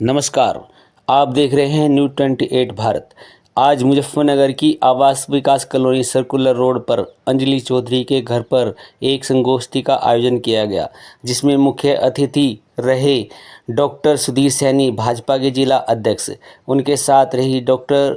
नमस्कार। आप देख रहे हैं न्यूज़ 28 भारत। आज मुजफ्फरनगर की आवास विकास कॉलोनी सर्कुलर रोड पर अंजलि चौधरी के घर पर एक संगोष्ठी का आयोजन किया गया, जिसमें मुख्य अतिथि रहे डॉक्टर सुधीर सैनी, भाजपा के जिला अध्यक्ष। उनके साथ रही डॉक्टर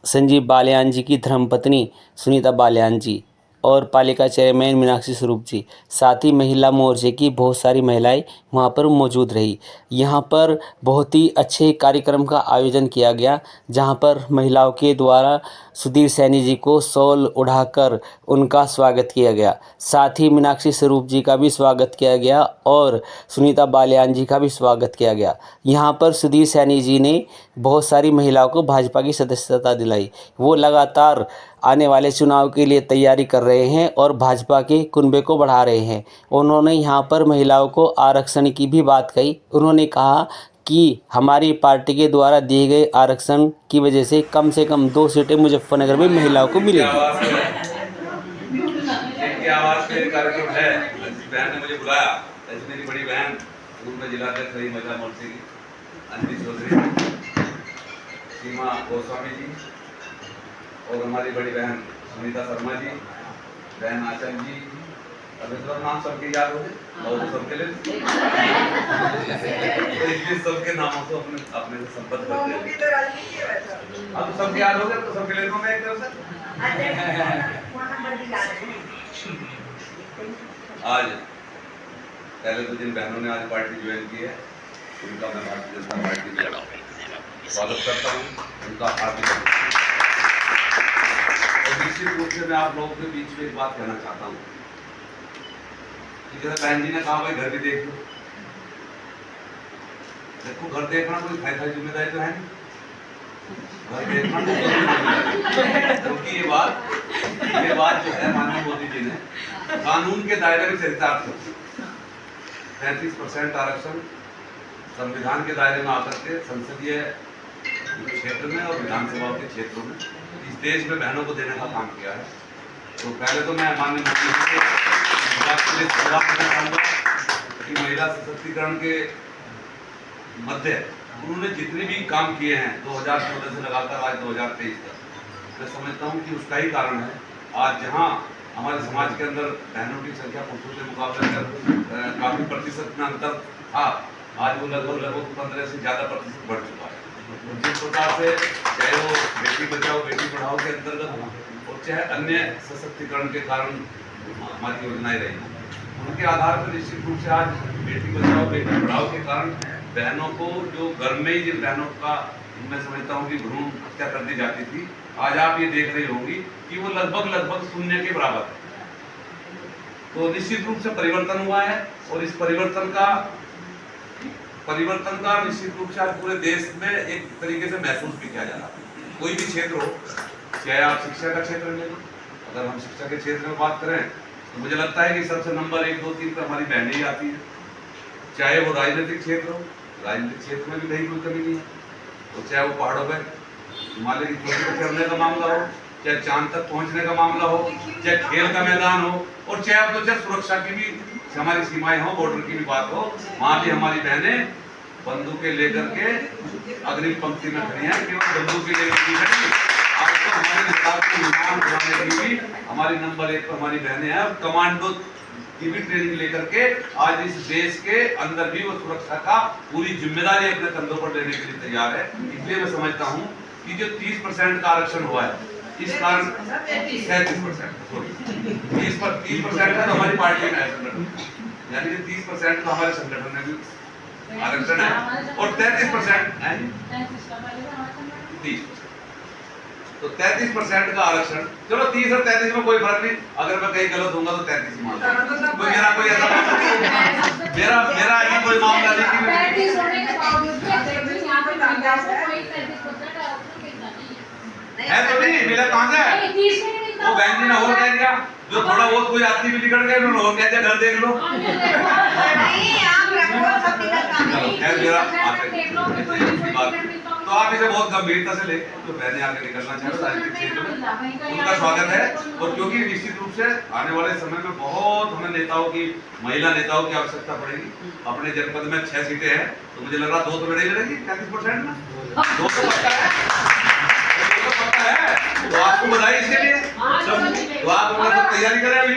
संजीव बालियान जी की धर्मपत्नी सुनीता बालियान जी और पालिका चेयरमैन मीनाक्षी स्वरूप जी। साथ ही महिला मोर्चे की बहुत सारी महिलाएं वहां पर मौजूद रही। यहां पर बहुत ही अच्छे कार्यक्रम का आयोजन किया गया, जहां पर महिलाओं के द्वारा सुधीर सैनी जी को शॉल उड़ाकर उनका स्वागत किया गया। साथ ही मीनाक्षी स्वरूप जी का भी स्वागत किया गया और सुनीता बालियान जी का भी स्वागत किया गया। यहां पर सुधीर सैनी जी ने बहुत सारी महिलाओं को भाजपा की सदस्यता दिलाई। वो लगातार आने वाले चुनाव के लिए तैयारी कर रहे हैं और भाजपा के कुनबे को बढ़ा रहे हैं। उन्होंने यहाँ पर महिलाओं को आरक्षण की भी बात कही। उन्होंने कहा कि हमारी पार्टी के द्वारा दिए गए आरक्षण की वजह से कम 2 सीटें मुजफ्फरनगर में महिलाओं को मिलेगी। आवाज के कार्यक्रम है। बहन ने मुझे बुलाया, मेरी बड़ी बहन में जिला अध्यक्ष रही महिला मोर्चे की अंजलि चौधरी, सीमा गोस्वामी जी और हमारी बड़ी बहन सुनीता शर्मा जी, बहन आचल जी। अब इतना नाम सबके याद हो और सबके लिए तो इसलिए सबके नामों को अपने से संपर्क करते हैं। अब सबके याद हो गए तो सबके लिए मैं एक तरफ से आज पहले तो जिन बहनों ने आज पार्टी ज्वाइन की है उनका मैं भारतीय जनता पार्टी में स्वागत करता हूँ, उनका हार्दिक। और निश्चित रूप से मैं आप लोगों के बीच में एक बात कहना चाहता हूँ कि जैसे बहन जी ने कहा भाई घर भी देख लो। देखो, घर देखना कोई खाई जिम्मेदारी तो है नहीं। घर देखना क्योंकि ये बात जो है माननीय मोदी जी ने कानून के दायरे में चरितार्थ कर 35% आरक्षण संविधान के दायरे में आकर के संसदीय क्षेत्र में और विधानसभा के क्षेत्रों में इस देश में बहनों को देने का काम किया है। तो पहले तो मैं माननीय मोदी जी को बात के लिए धन्यवाद देना चाहूँगा कि महिला सशक्तिकरण के मध्य उन्होंने जितने भी काम किए हैं 2014 से लगाकर आज 2023 तक, मैं समझता हूँ कि उसका ही कारण है आज जहाँ हमारे समाज के अंदर बहनों की संख्या पुरुषों के मुकाबले में काफ़ी प्रतिशत में अंतर था, आज वो लगभग 15 से ज़्यादा प्रतिशत बढ़ चुका है। जिस प्रकार से चाहे वो बेटी बचाओ बेटी पढ़ाओ के अंतर्गत हो और चाहे अन्य सशक्तिकरण के कारण हमारी योजनाएं रही, उनके आधार पर निश्चित रूप से आज बेटी बचाओ बेटी पढ़ाओ के कारण बहनों को जो घर में ही जिन बहनों का मैं समझता हूँ कि भ्रूण हत्या कर दी जाती थी, आज आप ये देख रही होंगी कि वो लगभग शून्य के बराबर है। तो निश्चित रूप से परिवर्तन हुआ है और इस परिवर्तन का निश्चित रूप से आज पूरे देश में एक तरीके से महसूस भी किया जा रहा है। कोई भी क्षेत्र हो, चाहे आप शिक्षा का क्षेत्र ले लो, अगर हम शिक्षा के क्षेत्र में बात करें तो मुझे लगता है कि सबसे नंबर 1, 2, 3 पर हमारी बहनें ही आती हैं। चाहे वो राजनीतिक क्षेत्र हो, राजनीतिक क्षेत्र में भी नहीं कोई कमी नहीं है। तो चाहे वो पहाड़ों पर हिमालय की चोटी पर चढ़ने का मामला हो, चाहे चांद तक पहुंचने का मामला हो, चाहे खेल का मैदान हो और चाहे अब तो चाहे सुरक्षा की भी हमारी सीमाएं हो, बॉर्डर की भी बात हो, वहां भी हमारी बहनें बंदूकें लेकर के अग्रिम पंक्ति में खड़ी हैं। केवल बंदूकें लेकर नहीं खड़ी, आज तो हमारे नेताओं को निशान बनाने के लिए भी हमारी नंबर 1 पर हमारी बहनें हैं और कमांडो की भी ट्रेनिंग लेकर के आज इस देश के अंदर भी वो सुरक्षा का पूरी जिम्मेदारी अपने कंधों पर लेने के लिए तैयार है। इसलिए मैं समझता हूँ कि जो 30% का आरक्षण हुआ है, इस कारण 30% का तो हमारी पार्टी में है संगठन, यानी कि 30% का हमारे संगठन में भी आरक्षण है और 33% है 30, तो 33% का आरक्षण। चलो 30 और 33 में कोई फर्क नहीं, अगर मैं कहीं गलत होऊंगा तो 33 ही मान लो। कोई मेरा कोई ऐसा मेरा ये कोई मामला नहीं कि है तो नहीं मिला कहां से है। वो बहन जी ने और कह दिया, जो थोड़ा बहुत कोई आदमी भी निकल गए उन्होंने और कह दिया घर देख लो। खैर मेरा आपकी बात तो आप इसे बहुत गंभीरता से ले जो बहने आगे निकलना चाहे राजनीतिक क्षेत्र में उनका स्वागत है। और क्योंकि निश्चित रूप से आने वाले समय में बहुत हमें नेताओं की महिला नेताओं की आवश्यकता पड़ेगी। अपने जनपद में 6 सीटें हैं तो मुझे लग रहा 2 तो लड़ेगी 35% में 2 तो पक्का है, 2 तो पक्का है। तो आपको बधाई इसके लिए, तो आप अपना सब तैयारी करें अभी।